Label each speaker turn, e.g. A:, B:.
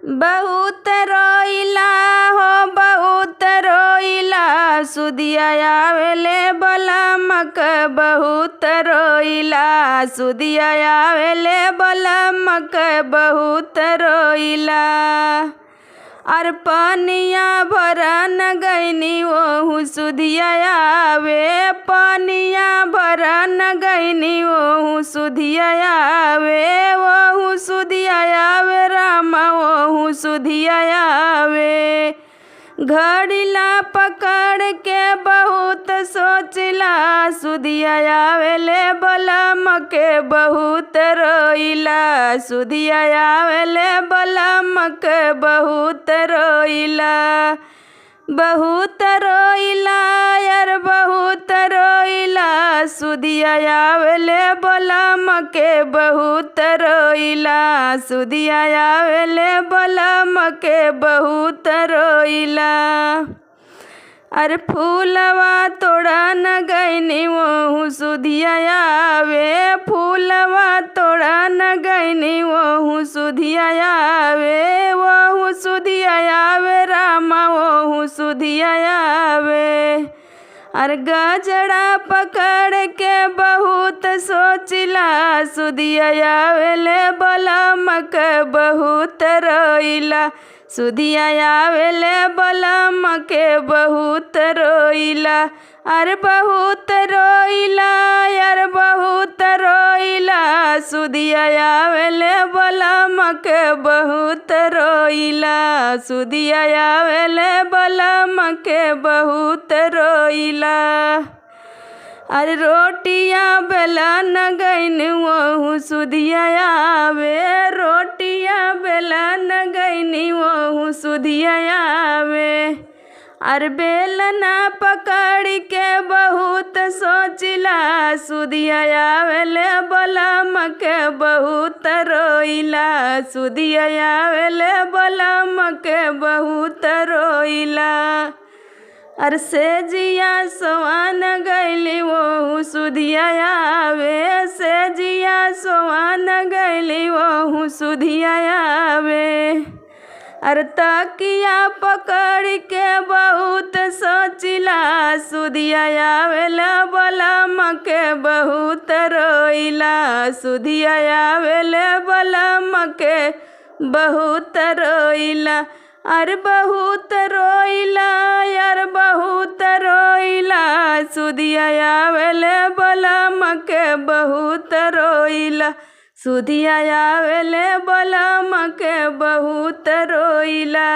A: बहुत रोइला हो बहुत रोइला सुदिया आवेले बलमक बहुत रोइला सुदिया आवेले बलमक बहुत रोइला। और पनिया भरन गईनी ओहू सुधिया आवे पनिया भरन गईनी ओहू सुधिया आवे ओहू सुधिया आवे राम ओहू सुधिया आवे। घड़ीला पकड़ के बहुत सोचिला सुधिया आवेले बलमक बहुत रोइला सुधिया आवेले बलमक बहुत रोइला। बहुत रोइला यार बहुत रोइला सुधिया आवेले बलमक बहुत रोइला सुधिया आवेले बलमक बहुत रोइला। अरे फूलवा तोड़न गईनी ओहू सुधिया आवे फूलवा तोड़न गईनी ओहू सुधिया आवे ओहू सुधिया आवे राम ओहू सुधिया आवे। और गजड़ा पकड़ के बहुत सोचिला सुधिया आवेले बलमक बहुत रोइला सुधिया आवेले बलमक बहुत रोइला। अरे बहुत रोइला यार बहुत रोइला सुधिया आवेले बलमक बहुत रोइला सुधिया आवेले बलमक बहुत रोइला। अरे रोटिया बेलन गईन ओहू सुधिया आवे रोटिया बेलन गईनी ओहू सुधिया आवे। अरे बेलना पकड़ के बहुत सोचिला सुधिया आवेले बलमक बहुत रोइला सुधिया आवेले बलमक बहुत रोइला। अर सेजिया सोवान गईली ओहू सुधिया आवे सेजिया सोवान गईली ओहू सुधिया आवे। अर तकिया पकड़ के बहुत सोचिला सुधिया आवेले बलमक बहुत रोइला सुधिया आवेले बलमक बहुत रोइला। अरे बहुत रोइला यार बहुत रोइला सुधिया आवेले बलमक बहुत रोइला सुधिया आवेले बलमक बहुत रोइला।